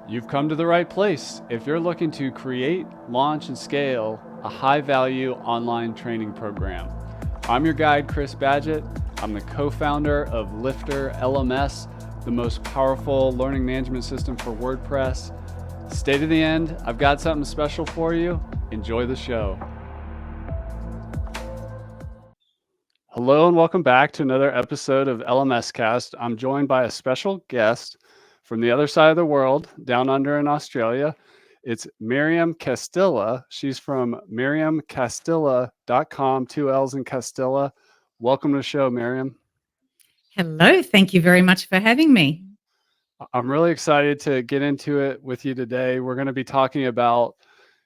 You've come to the right place if you're looking to create, launch, and scale a high-value online training program. I'm your guide, Chris Badgett. I'm the co-founder of LifterLMS, the most powerful learning management system for WordPress. Stay to the end. I've got something special for you. Enjoy the show. Hello and welcome back to another episode of LMS Cast. I'm joined by a special guest from the other side of the world, down under in Australia. It's Miriam Castilla. She's from miriamcastilla.com, 2 L's in Castilla. Welcome to the show, Miriam. Hello. Thank you very much for having me. I'm really excited to get into it with you today. We're going to be talking about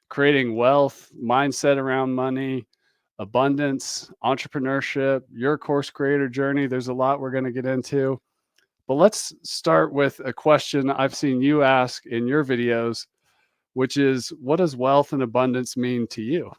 creating wealth, mindset around money, abundance, entrepreneurship, your course creator journey. There's a lot we're going to get into. But let's start with a question I've seen you ask in your videos, which is, what does wealth and abundance mean to you?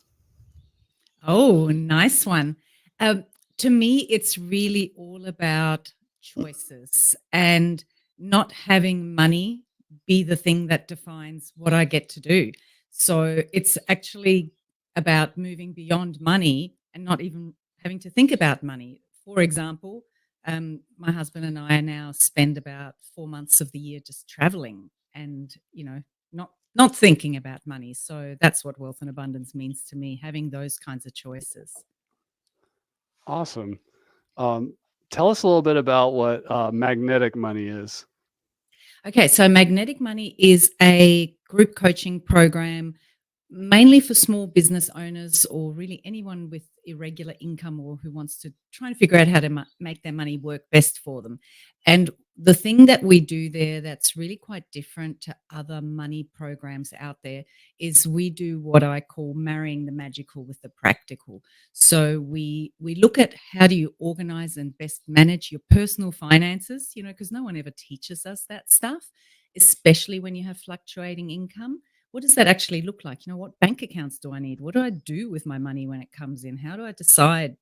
Oh, nice one. To me, it's really all about choices and not having money be the thing that defines what I get to do. So it's actually about moving beyond money and not even having to think about money. For example, my husband and I now spend about 4 months of the year just traveling and, not thinking about money. So that's what wealth and abundance means to me, having those kinds of choices. Awesome. Tell us a little bit about what magnetic money is. Okay, so Magnetic Money is a group coaching program mainly for small business owners or really anyone with irregular income or who wants to try and figure out how to make their money work best for them. And the thing that we do there that's really quite different to other money programs out there is we do what I call marrying the magical with the practical. So we look at how do you organize and best manage your personal finances, because no one ever teaches us that stuff, especially when you have fluctuating income. What does that actually look like? What bank accounts do I need? What do I do with my money when it comes in? How do I decide,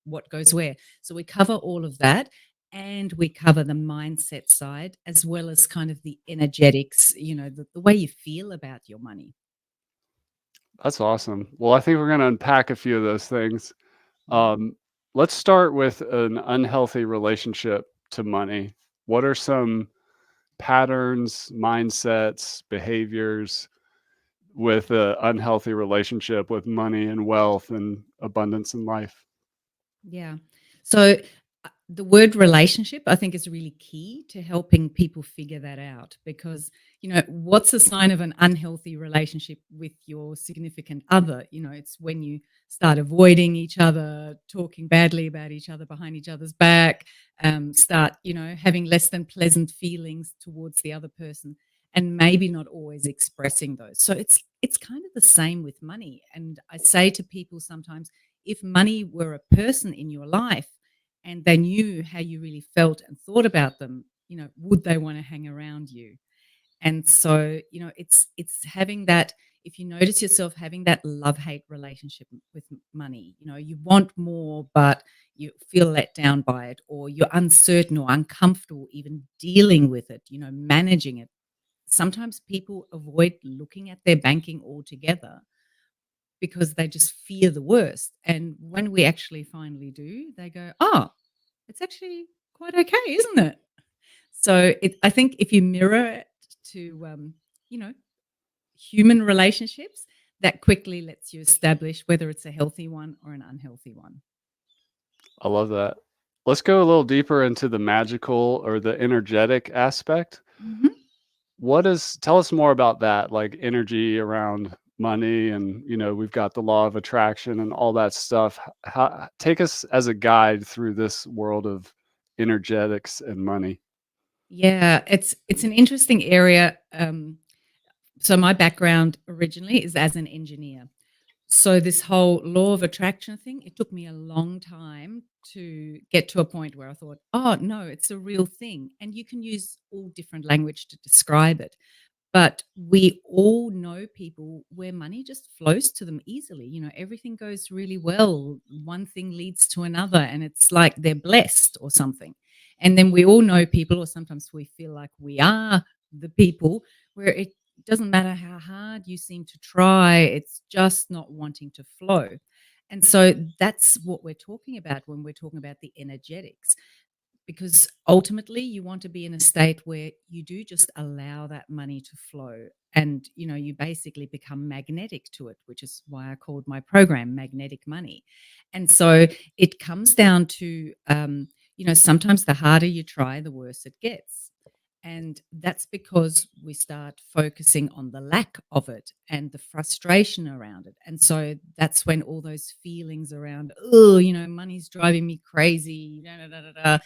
what goes where? So we cover all of that and we cover the mindset side as well as kind of the energetics, the way you feel about your money. That's awesome. Well, I think we're going to unpack a few of those things. Let's start with an unhealthy relationship to money. What are some patterns, mindsets, behaviors with an unhealthy relationship with money and wealth and abundance in life? Yeah. So the word relationship, I think, is really key to helping people figure that out because, what's a sign of an unhealthy relationship with your significant other? It's when you start avoiding each other, talking badly about each other behind each other's back, start, having less than pleasant feelings towards the other person and maybe not always expressing those. So it's kind of the same with money. And I say to people sometimes, if money were a person in your life and they knew how you really felt and thought about them, would they want to hang around you? And so, it's having that, if you notice yourself having that love-hate relationship with money, you want more, but you feel let down by it, or you're uncertain or uncomfortable even dealing with it, managing it. Sometimes people avoid looking at their banking altogether because they just fear the worst. And when we actually finally do, they go, "Oh, it's actually quite okay, isn't it?" So I think if you mirror it to, you know, human relationships, that quickly lets you establish whether it's a healthy one or an unhealthy one. I love that. Let's go a little deeper into the magical or the energetic aspect. Mhm. Tell us more about that, like energy around money and, we've got the law of attraction and all that stuff. Take us as a guide through this world of energetics and money. Yeah, it's an interesting area. So my background originally is as an engineer. So this whole law of attraction thing, it took me a long time to get to a point where I thought, oh no, it's a real thing. And you can use all different language to describe it. But we all know people where money just flows to them easily. Everything goes really well. One thing leads to another, and it's like they're blessed or something. And then we all know people, or sometimes we feel like we are the people where it doesn't matter how hard you seem to try, it's just not wanting to flow. And so that's what we're talking about when we're talking about the energetics, because ultimately you want to be in a state where you do just allow that money to flow, and you basically become magnetic to it, which is why I called my program Magnetic Money. And so it comes down to sometimes the harder you try, the worse it gets. And that's because we start focusing on the lack of it and the frustration around it. And so that's when all those feelings around, oh, money's driving me crazy, da, da, da, da, da,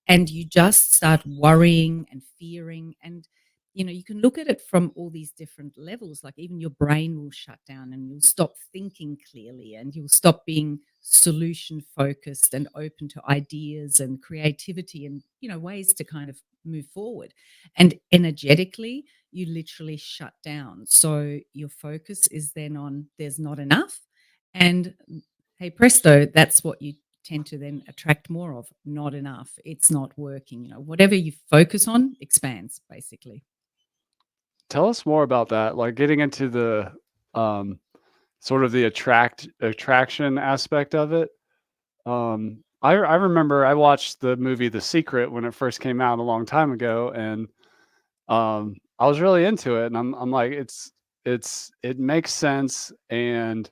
and you just start worrying and fearing. And you can look at it from all these different levels. Like, even your brain will shut down and you'll stop thinking clearly, and you'll stop being solution focused and open to ideas and creativity, and ways to kind of move forward. And energetically, you literally shut down. So your focus is then on there's not enough. And hey presto, that's what you tend to then attract more of. Not enough, it's not working. Whatever you focus on expands, basically. Tell us more about that, like getting into the um, sort of the attraction aspect of it. I remember I watched the movie The Secret when it first came out a long time ago, and I was really into it, and I'm like, it makes sense, and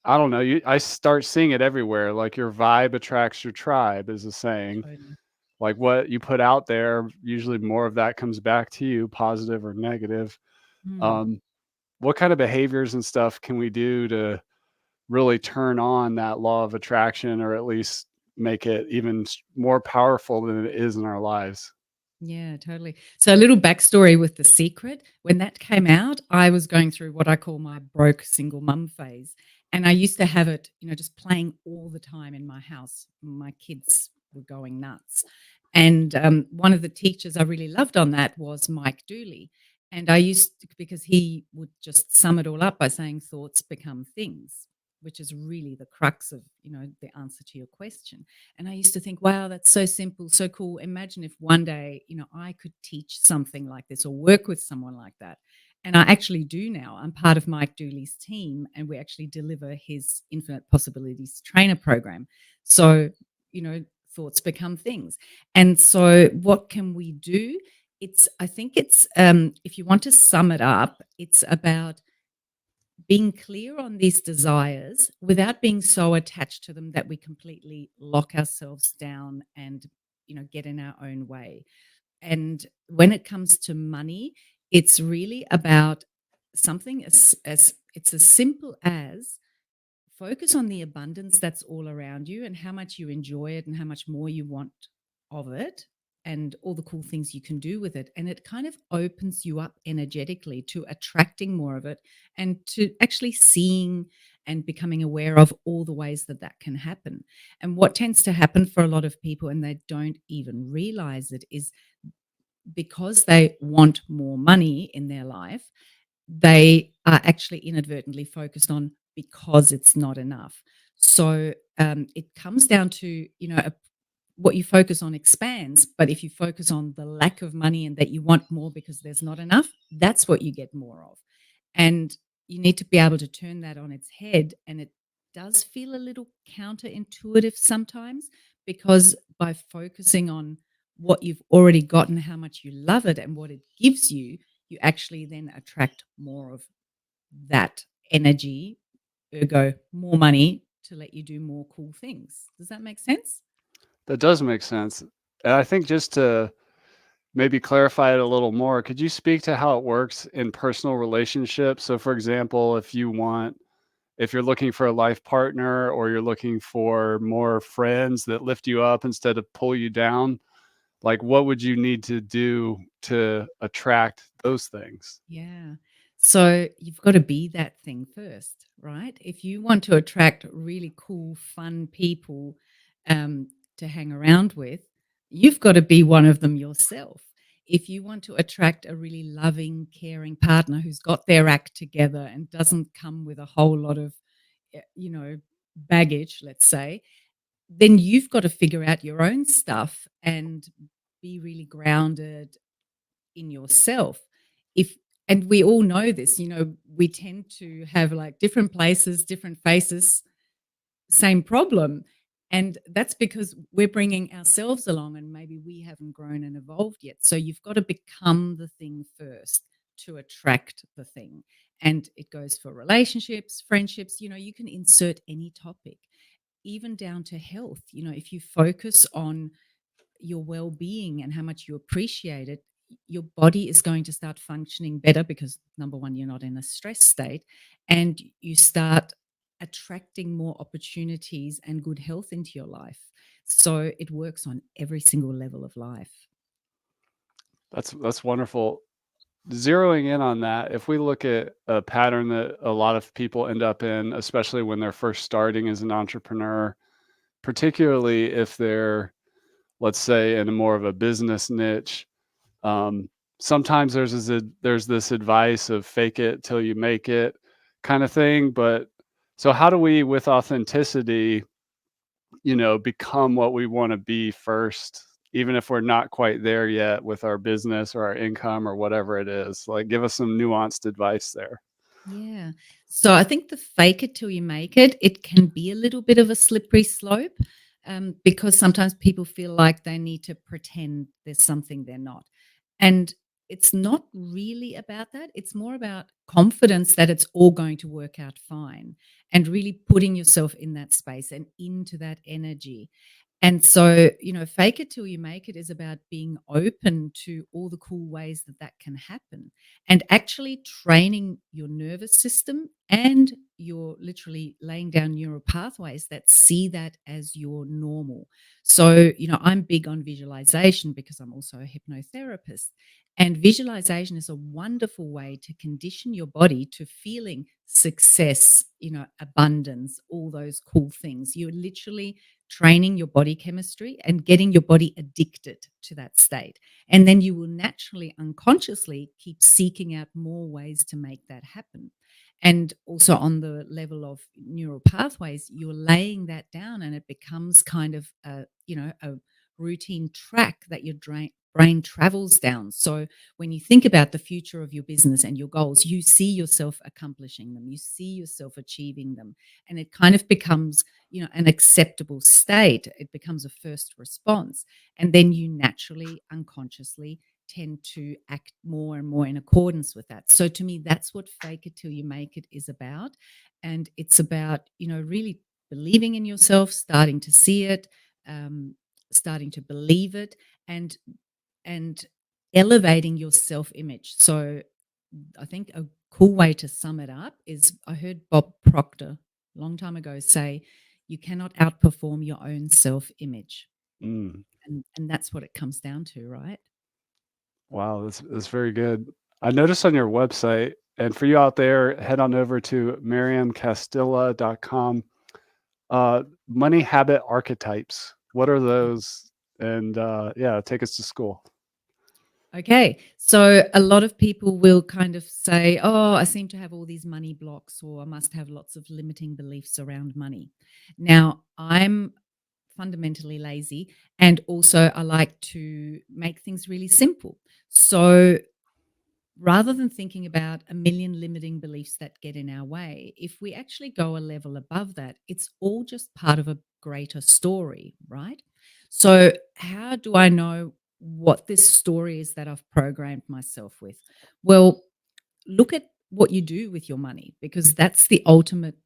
I don't know, I start seeing it everywhere. Like, your vibe attracts your tribe is a saying. Totally. Like, what you put out there, usually more of that comes back to you, positive or negative. Mm. Um, what kind of behaviors and stuff can we do to really turn on that law of attraction, or at least make it even more powerful than it is in our lives? Yeah, totally. So a little backstory with The Secret. When that came out, I was going through what I call my broke single mum phase. And I used to have it, just playing all the time in my house. My kids were going nuts. And one of the teachers I really loved on that was Mike Dooley. And I used to, because he would just sum it all up by saying thoughts become things, which is really the crux of, the answer to your question. And I used to think, wow, that's so simple, so cool. Imagine if one day, I could teach something like this or work with someone like that. And I actually do now. I'm part of Mike Dooley's team, and we actually deliver his Infinite Possibilities trainer program. So, you know, thoughts become things. And so, what can we do? I think it's, if you want to sum it up, it's about being clear on these desires without being so attached to them that we completely lock ourselves down and get in our own way. And when it comes to money, it's really about something as it's as simple as focus on the abundance that's all around you and how much you enjoy it and how much more you want of it, and all the cool things you can do with it. And it kind of opens you up energetically to attracting more of it, and to actually seeing and becoming aware of all the ways that that can happen. And what tends to happen for a lot of people, and they don't even realize it, is because they want more money in their life, they are actually inadvertently focused on because it's not enough. So it comes down to, what you focus on expands, but if you focus on the lack of money and that you want more because there's not enough, that's what you get more of. And you need to be able to turn that on its head. And it does feel a little counterintuitive sometimes, because by focusing on what you've already gotten, how much you love it, and what it gives you, you actually then attract more of that energy, ergo, more money to let you do more cool things. Does that make sense? That does make sense. And I think, just to maybe clarify it a little more, could you speak to how it works in personal relationships? So, for example, if you're looking for a life partner, or you're looking for more friends that lift you up instead of pull you down, like, what would you need to do to attract those things? Yeah. So you've got to be that thing first, right? If you want to attract really cool, fun people um, to hang around with, you've got to be one of them yourself. If you want to attract a really loving, caring partner who's got their act together and doesn't come with a whole lot of, baggage, let's say, then you've got to figure out your own stuff and be really grounded in yourself. if and we all know this, we tend to have like different places, different faces, same problem. And that's because we're bringing ourselves along and maybe we haven't grown and evolved yet. So you've got to become the thing first to attract the thing. And it goes for relationships, friendships, you can insert any topic, even down to health. If you focus on your well-being and how much you appreciate it, your body is going to start functioning better because number one, you're not in a stress state, and you start attracting more opportunities and good health into your life. So it works on every single level of life. That's wonderful. Zeroing in on that, if we look at a pattern that a lot of people end up in, especially when they're first starting as an entrepreneur, particularly if they're, let's say, in a more of a business niche, um, sometimes there's this advice of fake it till you make it kind of thing. But so how do we, with authenticity, become what we want to be first, even if we're not quite there yet with our business or our income or whatever it is? Like, give us some nuanced advice there. Yeah. So I think the fake it till you make it can be a little bit of a slippery slope, because sometimes people feel like they need to pretend there's something they're not. And it's not really about that. It's more about confidence that it's all going to work out fine, and really putting yourself in that space and into that energy. And so, fake it till you make it is about being open to all the cool ways that that can happen, and actually training your nervous system, and you're literally laying down neural pathways that see that as your normal. So, I'm big on visualization because I'm also a hypnotherapist. And visualization is a wonderful way to condition your body to feeling success, abundance, all those cool things. You're literally training your body chemistry and getting your body addicted to that state. And then you will naturally, unconsciously keep seeking out more ways to make that happen. And also on the level of neural pathways, you're laying that down and it becomes kind of a routine track that your brain travels down. So when you think about the future of your business and your goals, you see yourself accomplishing them, you see yourself achieving them, and it kind of becomes an acceptable state. It becomes a first response. And then you naturally, unconsciously tend to act more and more in accordance with that. So to me, that's what fake it till you make it is about. And it's about, really believing in yourself, starting to see it, starting to believe it, and and elevating your self-image. So I think a cool way to sum it up is, I heard Bob Proctor a long time ago say, you cannot outperform your own self-image. Mm. And that's what it comes down to, right? Wow, that's very good. I noticed on your website, and for you out there, head on over to miriamcastilla.com. Money habit archetypes. What are those? And yeah, take us to school. Okay. So a lot of people will kind of say, oh, I seem to have all these money blocks, or I must have lots of limiting beliefs around money. Now, I'm fundamentally lazy, and also I like to make things really simple. So rather than thinking about a million limiting beliefs that get in our way, if we actually go a level above that, it's all just part of a greater story, right? So, how do I know what this story is that I've programmed myself with? Well, look at what you do with your money, because that's the ultimate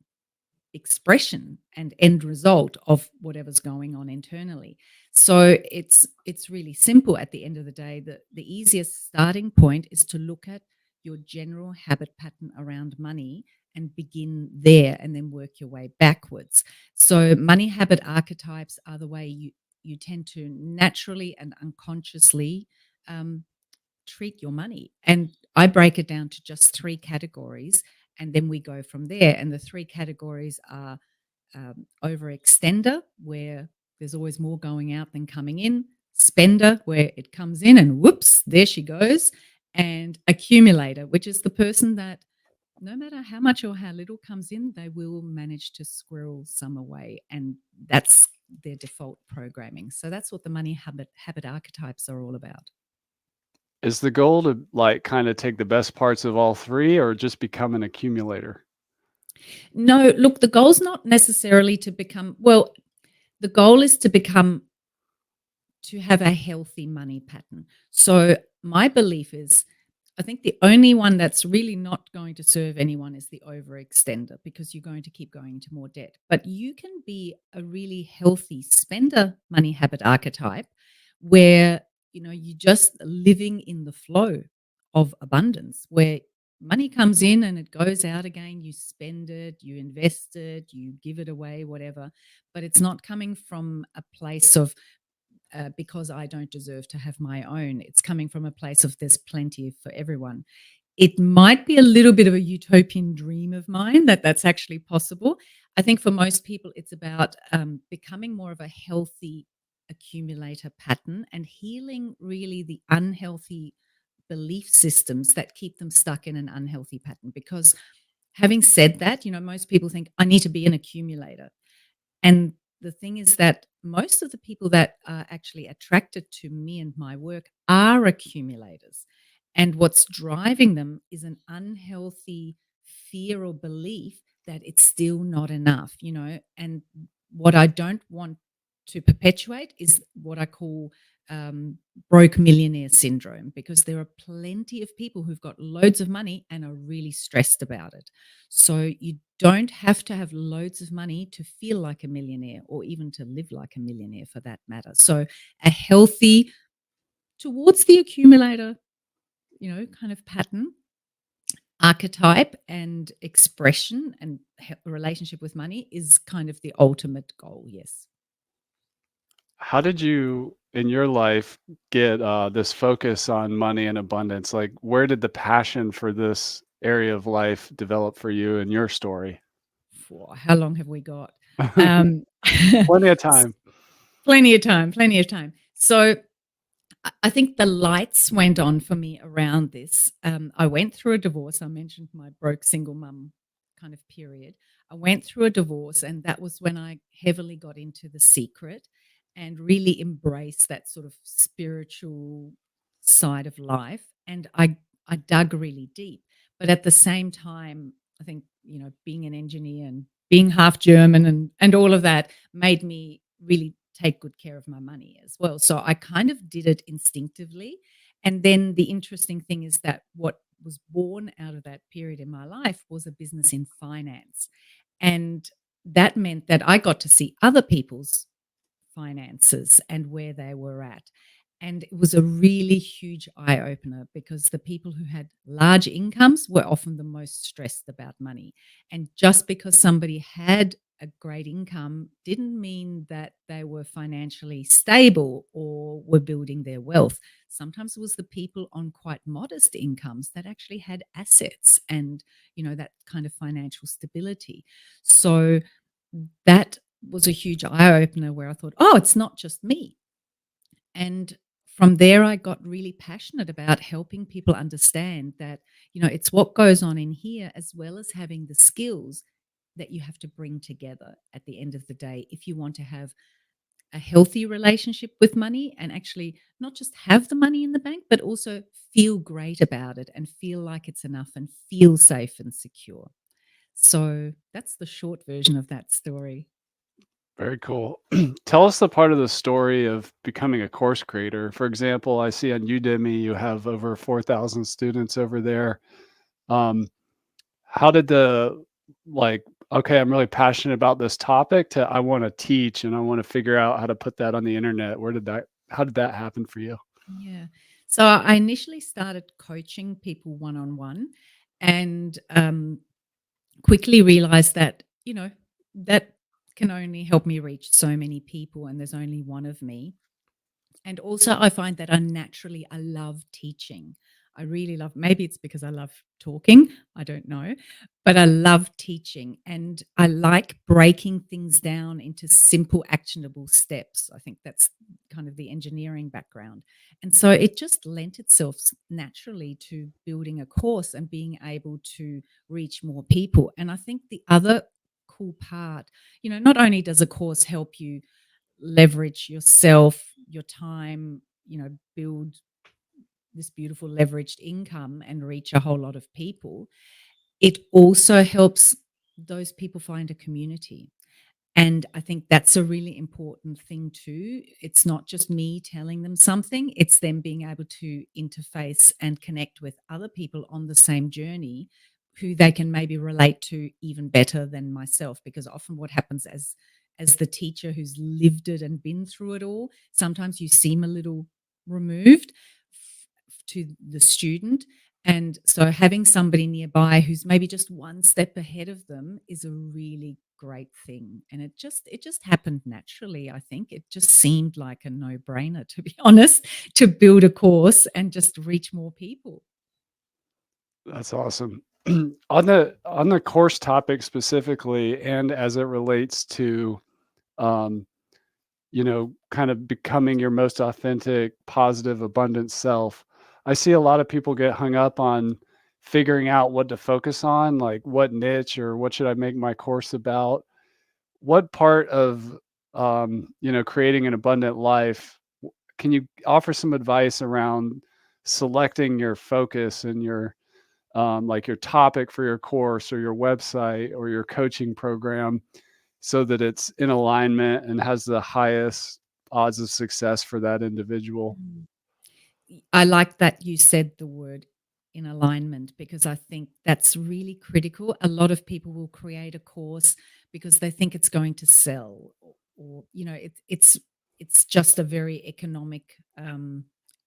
expression and end result of whatever's going on internally. So it's really simple at the end of the day. The easiest starting point is to look at your general habit pattern around money and begin there, and then work your way backwards. So money habit archetypes are the way you tend to naturally and unconsciously um, treat your money. And I break it down to just three categories, and then we go from there. And the three categories are overextender, where there's always more going out than coming in; spender, where it comes in and whoops, there she goes; and accumulator, which is the person that no matter how much or how little comes in, they will manage to squirrel some away. And that's their default programming. So that's what the money habit archetypes are all about. Is the goal to, like, kinda take the best parts of all 3 or just become an accumulator? No, look, the goal's not necessarily to become, well, the goal is to have a healthy money pattern. So my belief is, I think the only one that's really not going to serve anyone is the overextender, because you're going to keep going into more debt. But you can be a really healthy spender money habit archetype where, you're just living in the flow of abundance, where money comes in and it goes out again. You spend it, you invest it, you give it away, whatever. But it's not coming from a place of, because I don't deserve to have my own. It's coming from a place of there's plenty for everyone. It might be a little bit of a utopian dream of mine that that's actually possible. I think for most people, it's about becoming more of a healthy accumulator pattern and healing really the unhealthy belief systems that keep them stuck in an unhealthy pattern. Because having said that, most people think I need to be an accumulator. And the thing is that most of the people that are actually attracted to me and my work are accumulators. And what's driving them is an unhealthy fear or belief that it's still not enough. And what I don't want to perpetuate is what I call um, broke millionaire syndrome, because there are plenty of people who've got loads of money and are really stressed about it. So you don't have to have loads of money to feel like a millionaire, or even to live like a millionaire for that matter. So a healthy towards the accumulator, kind of pattern, archetype and expression and relationship with money is kind of the ultimate goal. Yes. How did you, in your life, get, this focus on money and abundance? Like, where did the passion for this area of life develop for you in your story? For how long have we got? Um, Plenty of time. plenty of time, plenty of time. So I think the lights went on for me around this. I went through a divorce. I mentioned my broke single mum kind of period. I went through a divorce, and that was when I heavily got into The Secret and really embraced that sort of spiritual side of life. And I dug really deep. But at the same time, I think, being an engineer and being half German and all of that made me really take good care of my money as well. So I kind of did it instinctively. And then the interesting thing is that what was born out of that period in my life was a business in finance. And that meant that I got to see other people's finances and where they were at. And it was a really huge eye opener, because the people who had large incomes were often the most stressed about money. And just because somebody had a great income didn't mean that they were financially stable or were building their wealth. Sometimes it was the people on quite modest incomes that actually had assets and, that kind of financial stability. So that was a huge eye opener where I thought, oh, it's not just me. And from there, I got really passionate about helping people understand that, it's what goes on in here, as well as having the skills that you have to bring together at the end of the day if you want to have a healthy relationship with money, and actually not just have the money in the bank, but also feel great about it and feel like it's enough and feel safe and secure. So that's the short version of that story. Very cool. Tell us the part of the story of becoming a course creator. For example, I see on Udemy you have over 4,000 students over there. Um, how did the, like, okay, I'm really passionate about this topic, to I want to teach and I want to figure out how to put that on the internet. How did that happen for you? Yeah. So I initially started coaching people one on one, and quickly realized that, that can only help me reach so many people, and there's only one of me. And also, I find that I love teaching. I really love, maybe it's because I love talking, I don't know, but I love teaching, and I like breaking things down into simple, actionable steps. I think that's kind of the engineering background. And so it just lent itself naturally to building a course and being able to reach more people. And I think the other cool part, not only does a course help you leverage yourself, your time, build this beautiful leveraged income and reach a whole lot of people, it also helps those people find a community. And I think that's a really important thing too. It's not just me telling them something, it's them being able to interface and connect with other people on the same journey who they can maybe relate to even better than myself. Because often what happens as the teacher who's lived it and been through it all, sometimes you seem a little removed to the student. And so having somebody nearby who's maybe just one step ahead of them is a really great thing. And it just happened naturally, I think. It just seemed like a no-brainer, to be honest, to build a course and just reach more people. That's awesome. On the course topic specifically, and as it relates to, um, kind of becoming your most authentic, positive, abundant self, I see a lot of people get hung up on figuring out what to focus on, like what niche or what should I make my course about. What part of, creating an abundant life, can you offer some advice around selecting your focus and your like your topic for your course or your website or your coaching program so that it's in alignment and has the highest odds of success for that individual? Mm. I like that you said the word in alignment, because I think that's really critical. A lot of people will create a course because they think it's going to sell, or it's just a very economic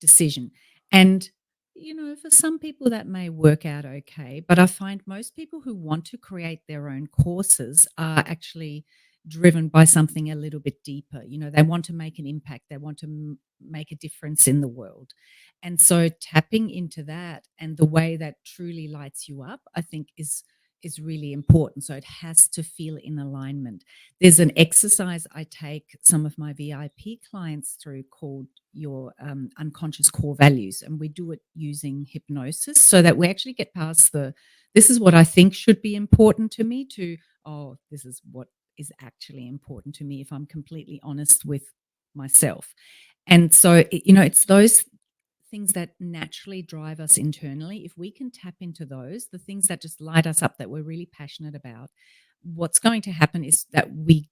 decision. And for some people that may work out okay, but I find most people who want to create their own courses are actually driven by something a little bit deeper. They want to make an impact. They want to make a difference in the world. And so tapping into that and the way that truly lights you up, I think is really important. So it has to feel in alignment. There's an exercise I take some of my VIP clients through called your unconscious core values. And we do it using hypnosis so that we actually get past this is what I think should be important to me, to, oh, this is what is actually important to me, if I'm completely honest with myself. And so, it's those things that naturally drive us internally. If we can tap into those, the things that just light us up, that we're really passionate about, what's going to happen is that we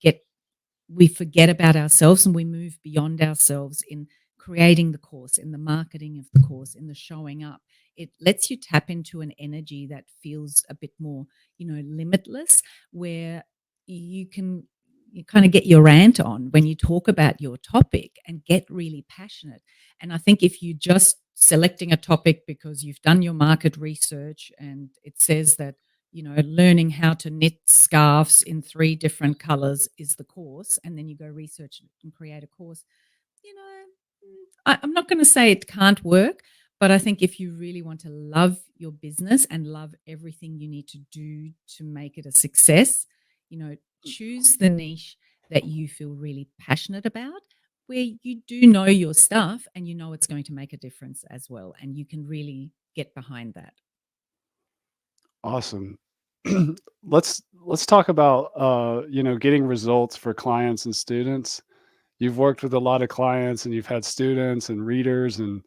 forget about ourselves and we move beyond ourselves in creating the course, in the marketing of the course, in the showing up. It lets you tap into an energy that feels a bit more, limitless, where you kind of get your rant on when you talk about your topic and get really passionate. And I think if you just selecting a topic because you've done your market research and it says that learning how to knit scarves in 3 different colors is the course, and then you go research and create a course, you know, I'm not gonna say it can't work, but I think if you really want to love your business and love everything you need to do to make it a success, choose the niche that you feel really passionate about, where you do know your stuff and you know it's going to make a difference as well, and you can really get behind that. Awesome. Let's talk about getting results for clients and students. You've worked with a lot of clients and you've had students and readers and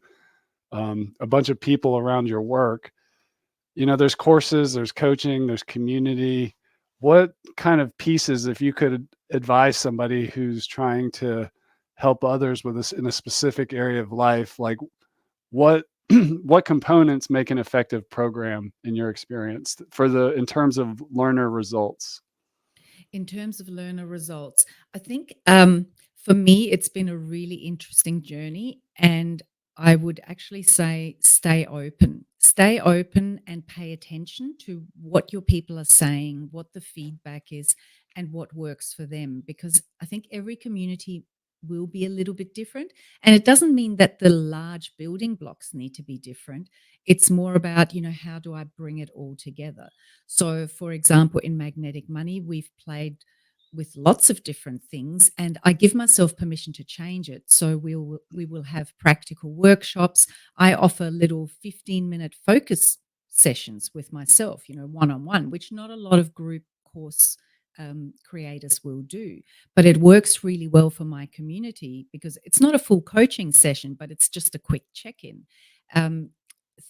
a bunch of people around your work. There's courses, there's coaching, there's community. What kind of pieces, if you could advise somebody who's trying to help others with this in a specific area of life, like what what components make an effective program in your experience for the in terms of learner results? In terms of learner results, I think for me, it's been a really interesting journey. And I would actually say stay open and pay attention to what your people are saying, what the feedback is, and what works for them. Because I think every community will be a little bit different. And it doesn't mean that the large building blocks need to be different. It's more about, how do I bring it all together? So, for example, in Magnetic Money, we've played with lots of different things, and I give myself permission to change it. So we will have practical workshops. I offer little 15-minute focus sessions with myself, one on one, which not a lot of group course creators will do. But it works really well for my community because it's not a full coaching session, but it's just a quick check in. Um,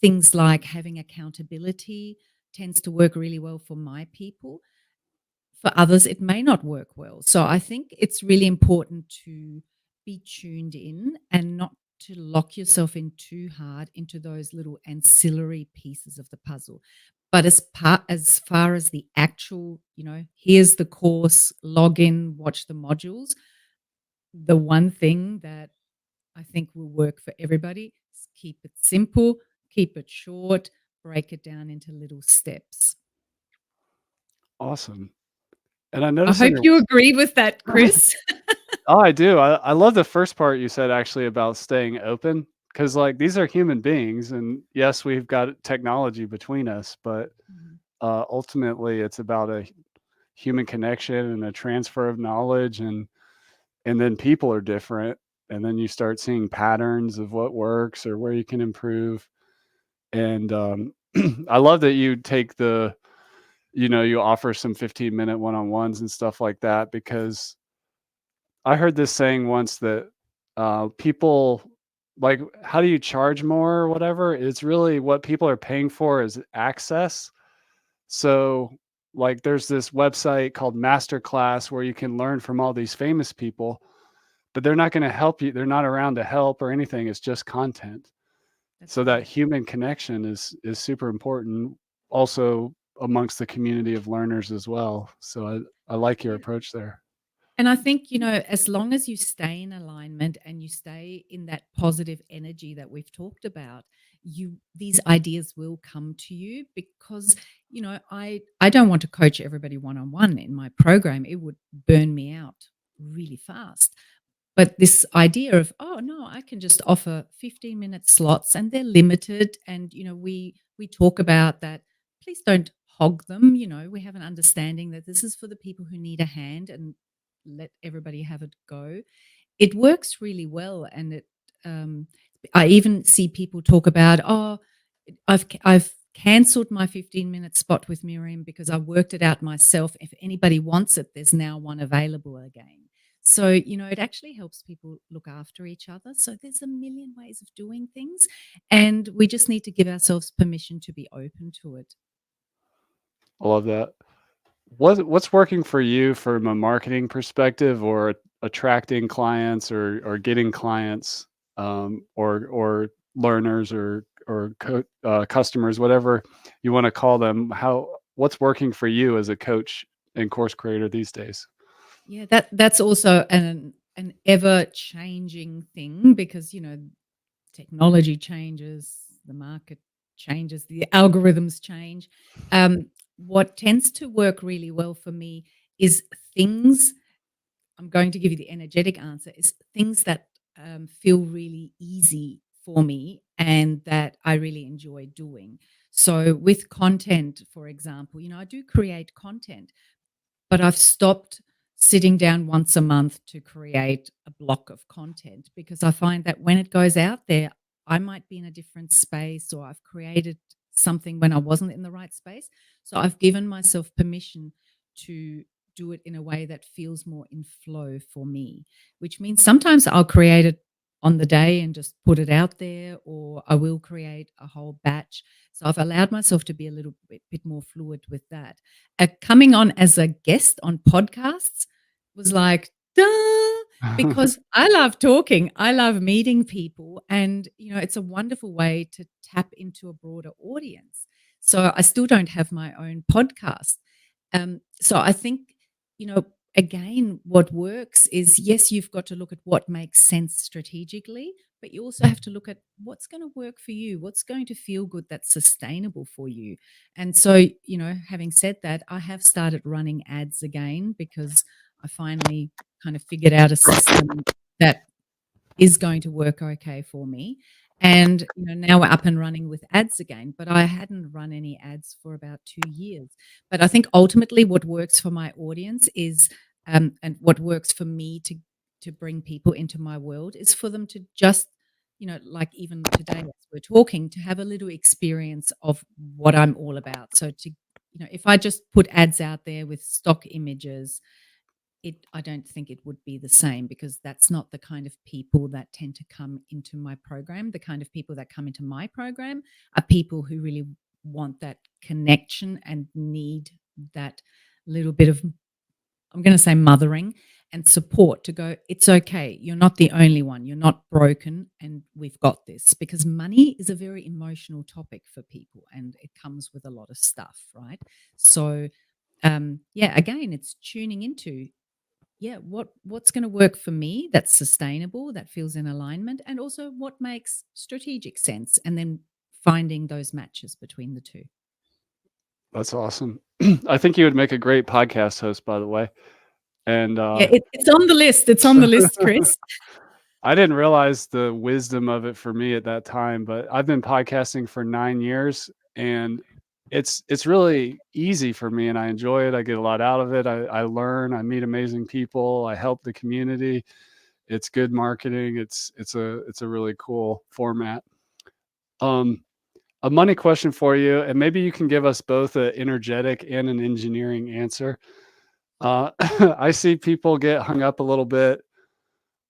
Things like having accountability tends to work really well for my people. For others, it may not work well. So I think it's really important to be tuned in and not to lock yourself in too hard into those little ancillary pieces of the puzzle. But as far as the actual, here's the course, log in, watch the modules. The one thing that I think will work for everybody is keep it simple, keep it short, break it down into little steps. Awesome. And I I noticed in hope your you agree with that, Chris. Oh, I do. I love the first part you said actually about staying open, because like these are human beings, and yes, we've got technology between us, but Mhm. ultimately it's about a human connection and a transfer of knowledge, and then people are different, and then you start seeing patterns of what works or where you can improve. And I love that you take you offer some 15-minute one-on-ones and stuff like that, because I heard this saying once that people like, how do you charge more or whatever? It's really what people are paying for is access. So, like, there's this website called Masterclass where you can learn from all these famous people, but they're not going to help you. They're not around to help or anything. It's just content. That's So that right. human connection is super important, also amongst the community of learners as well. So I like your Yeah. approach there. And I think, as long as you stay in alignment and you stay in that positive energy that we've talked about, these ideas will come to you because, I don't want to coach everybody one-on-one in my program. It would burn me out really fast. But this idea of, oh no, I can just offer 15-minute slots and they're limited. And, we talk about that. Please don't hog them. We have an understanding that this is for the people who need a hand and let everybody have a go. It works really well. And um, I even see people talk about, oh, I've cancelled my 15-minute spot with Miriam because I worked it out myself. If anybody wants it, there's now one available again. So, it actually helps people look after each other. So there's a million ways of doing things. And we just need to give ourselves permission to be open to it. I love that. What's working for you from a marketing perspective, or attracting clients, or getting clients, or learners, or customers, whatever you want to call them? What's working for you as a coach and course creator these days? Yeah, that's also an ever changing thing because technology changes, the market changes, the algorithms change. What tends to work really well for me is things. I'm going to give you the energetic answer, is things that feel really easy for me and that I really enjoy doing. So with content, for example, I do create content, but I've stopped sitting down once a month to create a block of content because I find that when it goes out there, I might be in a different space or I've created something when I wasn't in the right space. So I've given myself permission to do it in a way that feels more in flow for me, which means sometimes I'll create it on the day and just put it out there, or I will create a whole batch. So I've allowed myself to be a little bit more fluid with that. Coming on as a guest on podcasts was like, duh, because I love talking. I love meeting people. And, it's a wonderful way to tap into a broader audience. So I still don't have my own podcast. So I think, you know, again, what works is yes, you've got to look at what makes sense strategically, but you also have to look at what's going to work for you, what's going to feel good, that's sustainable for you. And so, having said that, I have started running ads again because I finally kind of figured out a system that is going to work okay for me. And now we're up and running with ads again, but I hadn't run any ads for about 2 years. But I think ultimately what works for my audience is, and what works for me to bring people into my world is for them to just, like even today as we're talking, to have a little experience of what I'm all about. So if I just put ads out there with stock images, I don't think it would be the same, because that's not the kind of people that tend to come into my program. The kind of people that come into my program are people who really want that connection and need that little bit of, I'm going to say, mothering and support to go, it's okay. You're not the only one. You're not broken, and we've got this. Because money is a very emotional topic for people, and it comes with a lot of stuff, right? So, yeah, again, it's tuning into, yeah, what's going to work for me, that's sustainable, that feels in alignment, and also what makes strategic sense, and then finding those matches between the two. That's awesome. I think you would make a great podcast host, by the way. And Yeah, it's on the list. It's on the list, Chris. I didn't realize the wisdom of it for me at that time, but I've been podcasting for 9 years, and it's really easy for me, and I enjoy it. I get a lot out of it. I learn, I meet amazing people, I help the community. It's good marketing. It's a really cool format. Um, a money question for you, and maybe you can give us both an energetic and an engineering answer. I see people get hung up a little bit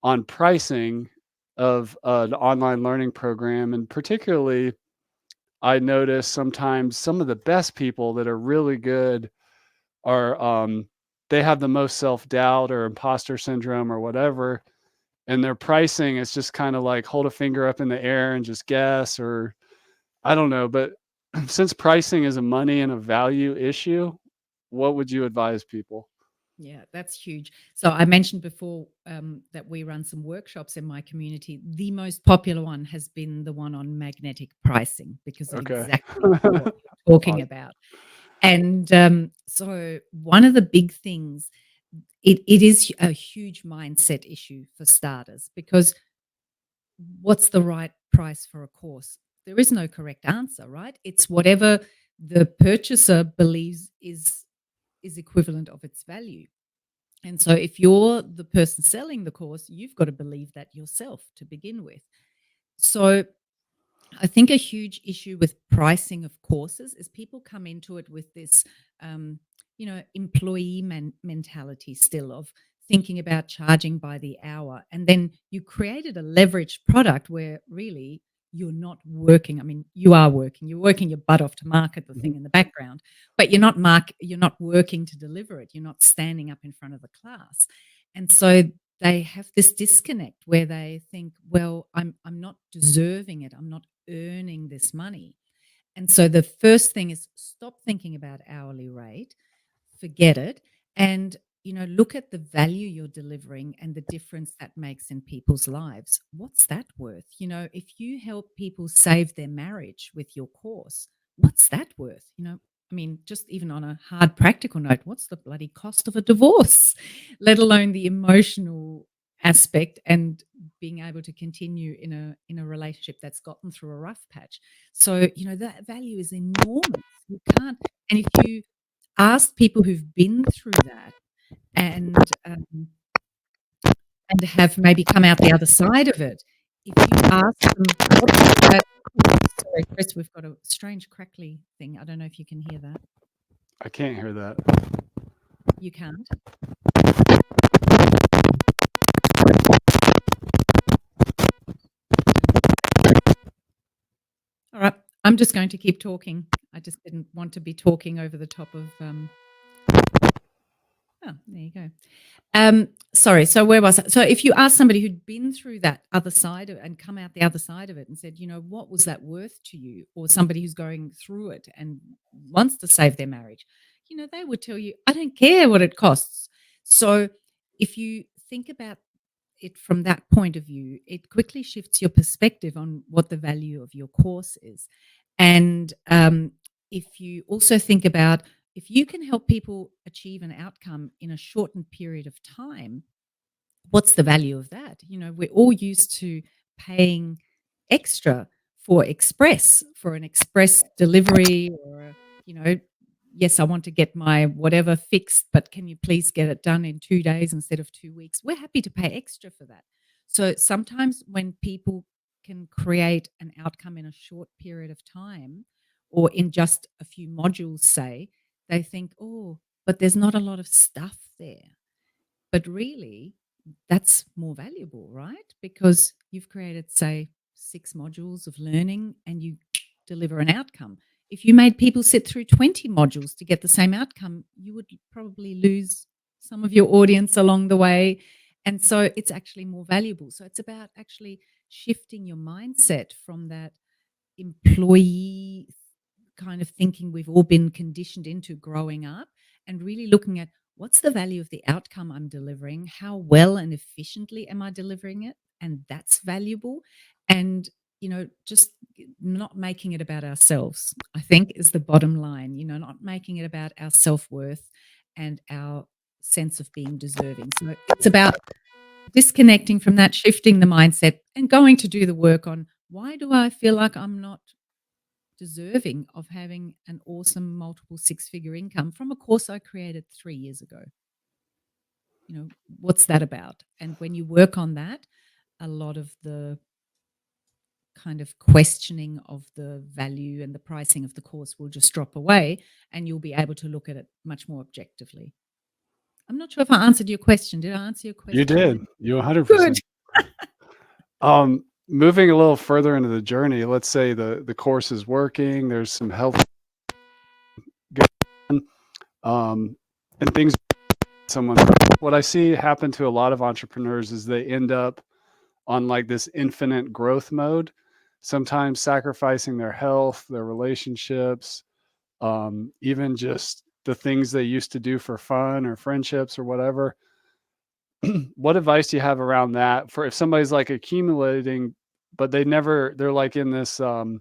on pricing of an online learning program, and particularly, I notice sometimes some of the best people that are really good are, they have the most self-doubt or imposter syndrome or whatever, and their pricing is just kinda like hold a finger up in the air and just guess, or I don't know, but since pricing is a money and a value issue, what would you advise people? Yeah, that's huge. So I mentioned before that we run some workshops in my community. The most popular one has been the one on magnetic pricing, because of Okay. exactly what you're talking Awesome. about. And so one of the big things, it is a huge mindset issue for starters, because what's the right price for a course? There is no correct answer, right? It's whatever the purchaser believes is equivalent of its value. And so if you're the person selling the course, you've got to believe that yourself to begin with. So I think a huge issue with pricing of courses is people come into it with this, um, employee mentality still, of thinking about charging by the hour. And then you created a leveraged product where really you're not working. I mean, you are working. You're working your butt off to market the Mhm. thing in the background, but you're not working to deliver it. You're not standing up in front of the class. And so they have this disconnect where they think, well, I'm not deserving it. I'm not earning this money. And so the first thing is, stop thinking about hourly rate, forget it, and look at the value you're delivering and the difference that makes in people's lives. What's that worth? If you help people save their marriage with your course, what's that worth? I mean, just even on a hard practical note, what's the bloody cost of a divorce? Let alone the emotional aspect and being able to continue in a relationship that's gotten through a rough patch. So, that value is enormous. You can't, and if you ask people who've been through that, and have maybe come out the other side of it, if you ask them, what's that? Sorry, Chris, we've got a strange crackly thing. I don't know if you can hear that. I can't hear that. You can't? All right. I'm just going to keep talking. I just didn't want to be talking over the top of. Oh, there you go. Sorry. So where was I? So if you ask somebody who'd been through that other side of, and come out the other side of it and said, what was that worth to you? Or somebody who's going through it and wants to save their marriage, they would tell you, I don't care what it costs. So if you think about it from that point of view, it quickly shifts your perspective on what the value of your course is. And if you also think about, if you can help people achieve an outcome in a shortened period of time, what's the value of that? We're all used to paying extra for an express delivery, or, yes, I want to get my whatever fixed, but can you please get it done in 2 days instead of 2 weeks? We're happy to pay extra for that. So sometimes when people can create an outcome in a short period of time, or in just a few modules, say, they think, oh, but there's not a lot of stuff there. But really, that's more valuable, right? Because you've created, say, 6 modules of learning and you deliver an outcome. If you made people sit through 20 modules to get the same outcome, you would probably lose some of your audience along the way. And so it's actually more valuable. So it's about actually shifting your mindset from that employee kind of thinking we've all been conditioned into growing up, and really looking at what's the value of the outcome I'm delivering, how well and efficiently am I delivering it, and that's valuable. And just not making it about ourselves, I think, is the bottom line. Not making it about our self-worth and our sense of being deserving. So it's about disconnecting from that, shifting the mindset, and going to do the work on, why do I feel like I'm not deserving of having an awesome multiple six-figure income from a course I created 3 years ago? What's that about? And when you work on that, a lot of the kind of questioning of the value and the pricing of the course will just drop away, and you'll be able to look at it much more objectively. I'm not sure if I answered your question. Did I answer your question? You did. You 100%. Good. Moving a little further into the journey, let's say the course is working, there's some health and things. What I see happen to a lot of entrepreneurs is they end up on like this infinite growth mode, sometimes sacrificing their health, their relationships, even just the things they used to do for fun or friendships or whatever. What advice do you have around that for if somebody's like accumulating, but they're like in this sort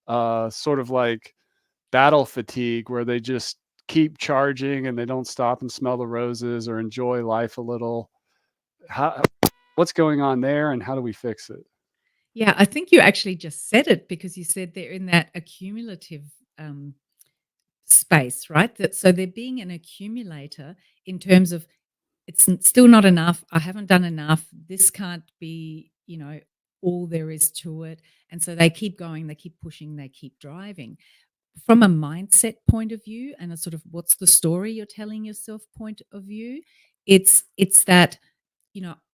of like battle fatigue where they just keep charging and they don't stop and smell the roses or enjoy life a little? What's going on there, and how do we fix it? Yeah, I think you actually just said it, because you said they're in that accumulative space, right? So they're being an accumulator in terms of, it's still not enough. I haven't done enough. This can't be, all there is to it. And so they keep going, they keep pushing, they keep driving. From a mindset point of view, and a sort of what's the story you're telling yourself point of view, it's that,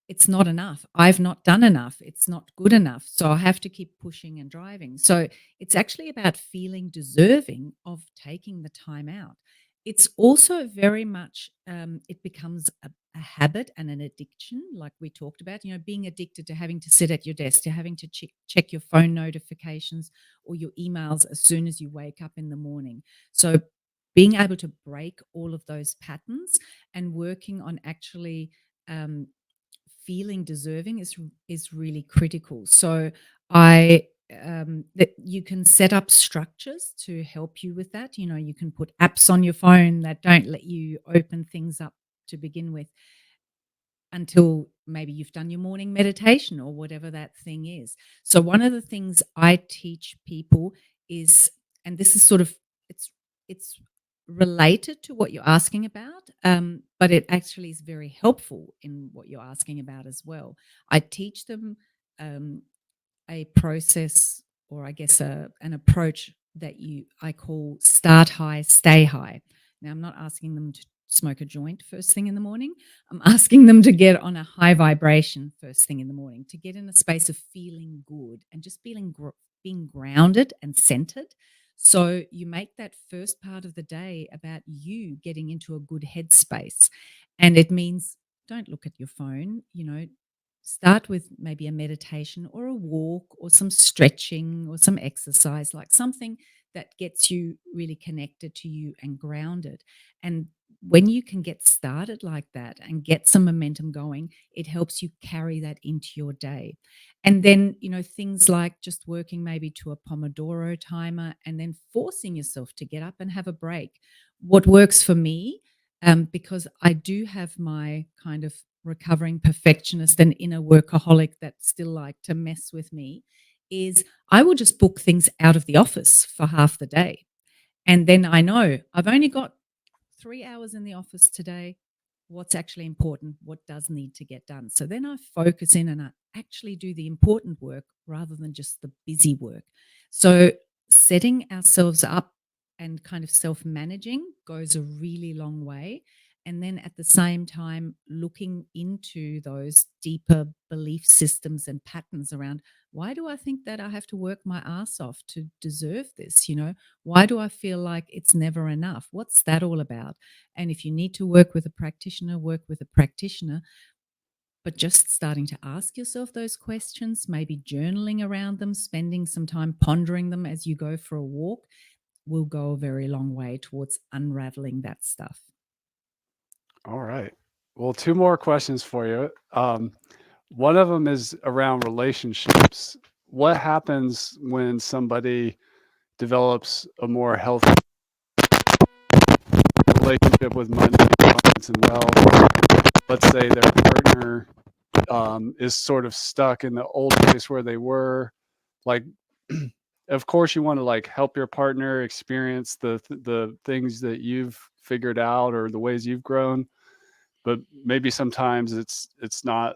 it's not enough. I've not done enough. It's not good enough. So I have to keep pushing and driving. So it's actually about feeling deserving of taking the time out. It's also very much, it becomes a habit and an addiction, like we talked about, being addicted to having to sit at your desk, to having to check your phone notifications or your emails as soon as you wake up in the morning. So being able to break all of those patterns and working on actually feeling deserving is really critical. So that you can set up structures to help you with that. You can put apps on your phone that don't let you open things up to begin with until maybe you've done your morning meditation or whatever that thing is. So one of the things I teach people is, and this is sort of, it's related to what you're asking about, but it actually is very helpful in what you're asking about as well. I teach them a process, or I guess an approach that I call start high, stay high. Now, I'm not asking them to smoke a joint first thing in the morning. I'm asking them to get on a high vibration first thing in the morning, to get in a space of feeling good and just being grounded and centered. So you make that first part of the day about you getting into a good headspace. And it means, don't look at your phone, start with maybe a meditation or a walk or some stretching or some exercise, like something that gets you really connected to you and grounded. And when you can get started like that and get some momentum going, it helps you carry that into your day. And then, things like just working maybe to a Pomodoro timer and then forcing yourself to get up and have a break. What works for me, because I do have my kind of recovering perfectionist and inner workaholic that still like to mess with me, is I will just book things out of the office for half the day. And then I know I've only got 3 hours in the office today. What's actually important? What does need to get done? So then I focus in and I actually do the important work rather than just the busy work. So setting ourselves up and kind of self-managing goes a really long way. and then at the same time looking into those deeper belief systems and patterns around, why do I think that I have to work my ass off to deserve this? Why do I feel like it's never enough? What's that all about? And if you need to work with a practitioner, work with a practitioner. But just starting to ask yourself those questions, maybe journaling around them, spending some time pondering them as you go for a walk, will go a very long way towards unraveling that stuff. All right. Well, two more questions for you. One of them is around relationships. What happens when somebody develops a more healthy relationship with money, abundance, and wealth? Let's say their partner is sort of stuck in the old place where they were. Like, of course, you want to like help your partner experience the things that you've figured out or the ways you've grown, but maybe sometimes it's not.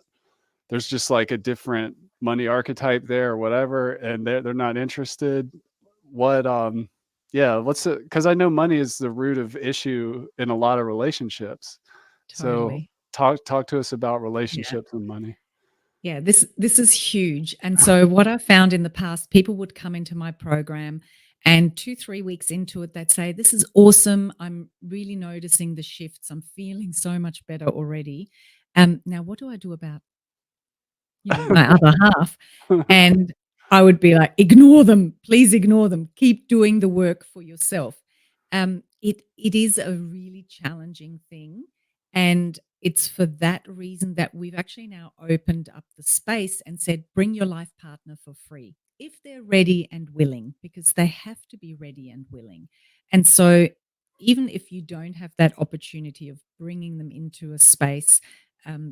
There's just like a different money archetype there or whatever, and they're not interested. What yeah, what's it? Because I know money is the root of issue in a lot of relationships. So Totally. talk to us about Yeah. relationships and money. Yeah, this is huge. And so what I found in the past, people would come into my program and 2, 3 weeks into it, they'd say, "This is awesome. I'm really noticing the shifts. I'm feeling so much better already. Now what do I do about, my other half?" And I would be like, "Ignore them. Please ignore them. Keep doing the work for yourself." It is a really challenging thing, and it's for that reason that we've actually now opened up the space and said, "Bring your life partner for free if they're ready and willing," because they have to be ready and willing. And so, even if you don't have that opportunity of bringing them into a space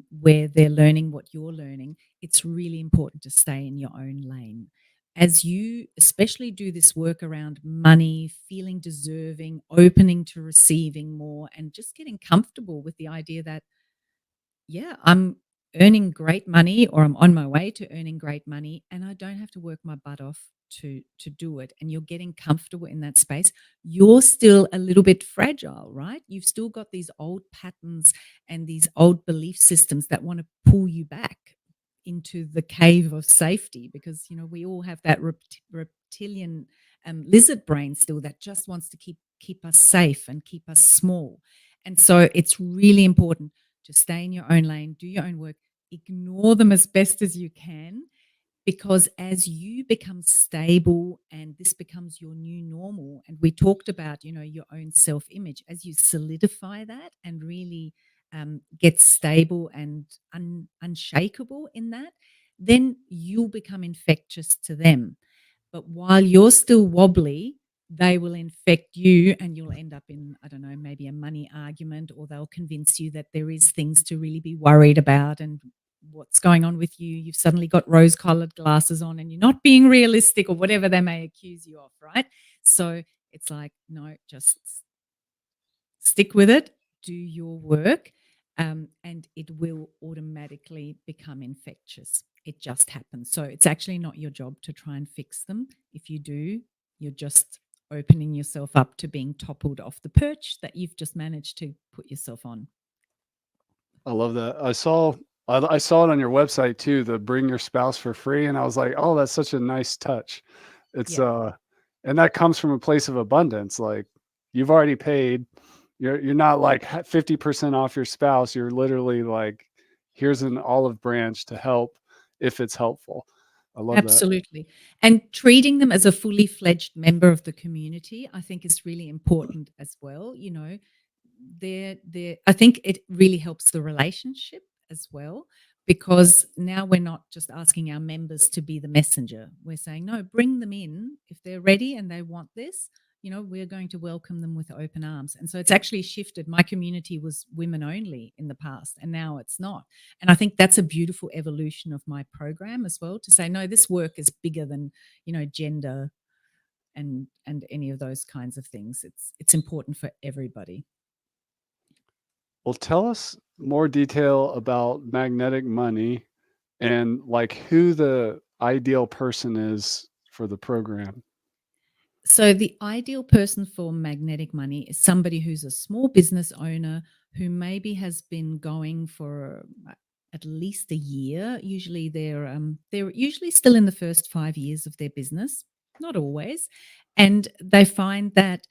where they're learning what you're learning, it's really important to stay in your own lane. As you especially do this work around money, feeling deserving, opening to receiving more, and just getting comfortable with the idea that, yeah, I'm earning great money or I'm on my way to earning great money and I don't have to work my butt off to do it, and you're getting comfortable in that space. You're still a little bit fragile, right? You've still got these old patterns and these old belief systems that want to pull you back into the cave of safety, because we all have that reptilian lizard brain still that just wants to keep us safe and keep us small. And so it's really important to stay in your own lane, do your own work, ignore them as best as you can, because as you become stable and this becomes your new normal, and we talked about, your own self image, as you solidify that and really get stable and unshakable in that, then you'll become infectious to them. But while you're still wobbly, they will infect you and you'll end up in, I don't know, maybe a money argument, or they'll convince you that there is things to really be worried about and what's going on with you. You've suddenly got rose-colored glasses on and you're not being realistic, or whatever they may accuse you of, right? So it's like, no, just stick with it, do your work, and it will automatically become infectious. It just happens. So it's actually not your job to try and fix them. If you do, you're just opening yourself up to being toppled off the perch that you've just managed to put yourself on. I love that. I saw it on your website too, the bring your spouse for free, and I was like, "Oh, that's such a nice touch." It's Yeah. and that comes from a place of abundance. Like you've already paid. You're not like 50% off your spouse. You're literally like, here's an olive branch to help if it's helpful. I love that. Absolutely. And treating them as a fully fledged member of the community, I think, is really important as well. I think it really helps the relationship as well, because now we're not just asking our members to be the messenger. We're saying, no, bring them in if they're ready and they want this. We're going to welcome them with open arms. And so it's actually shifted. My community was women only in the past, and now it's not. And I think that's a beautiful evolution of my program as well, to say, no, this work is bigger than, gender and any of those kinds of things. It's important for everybody. Well, tell us more detail about magnetic money and like who the ideal person is for the program. So the ideal person for magnetic money is somebody who's a small business owner who maybe has been going for at least a year. Usually they're usually still in the first 5 years of their business, not always, and they find that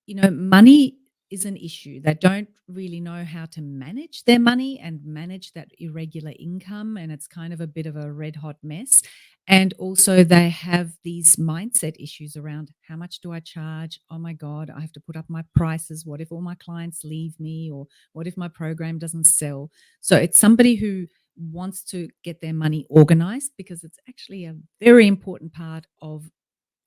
money is an issue. They don't really know how to manage their money and manage that irregular income. And it's kind of a bit of a red hot mess. And also, they have these mindset issues around how much do I charge? Oh my God, I have to put up my prices. What if all my clients leave me? Or what if my program doesn't sell? So, it's somebody who wants to get their money organized because it's actually a very important part of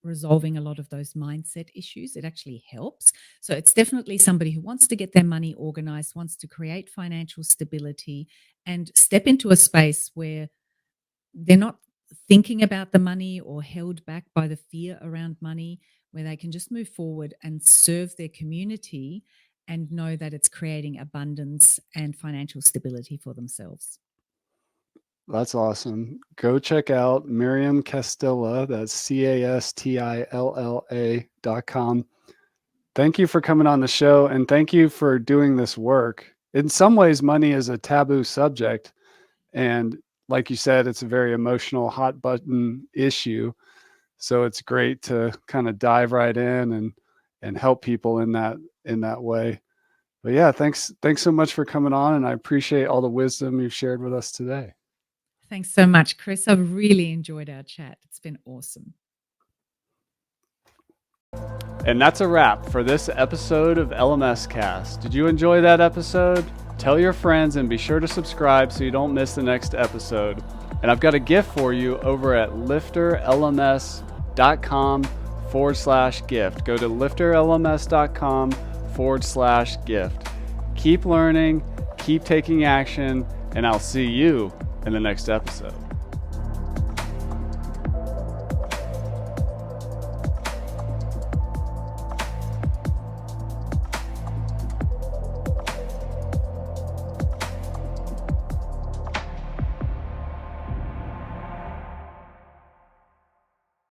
resolving a lot of those mindset issues. It actually helps. So it's definitely somebody who wants to get their money organized, wants to create financial stability and step into a space where they're not thinking about the money or held back by the fear around money, where they can just move forward and serve their community and know that it's creating abundance and financial stability for themselves. That's awesome. Go check out Miriam Castilla. That's Castilla.com. Thank you for coming on the show, and thank you for doing this work. In some ways, money is a taboo subject. And like you said, it's a very emotional, hot button issue. So it's great to kind of dive right in and help people in that way. But yeah, thanks so much for coming on, and I appreciate all the wisdom you've shared with us today. Thanks so much, Chris. I've really enjoyed our chat. It's been awesome. And that's a wrap for this episode of LMS Cast. Did you enjoy that episode? Tell your friends and be sure to subscribe so you don't miss the next episode. And I've got a gift for you over at LifterLMS.com/gift. Go to LifterLMS.com/gift. Keep learning, keep taking action, and I'll see you in the next episode.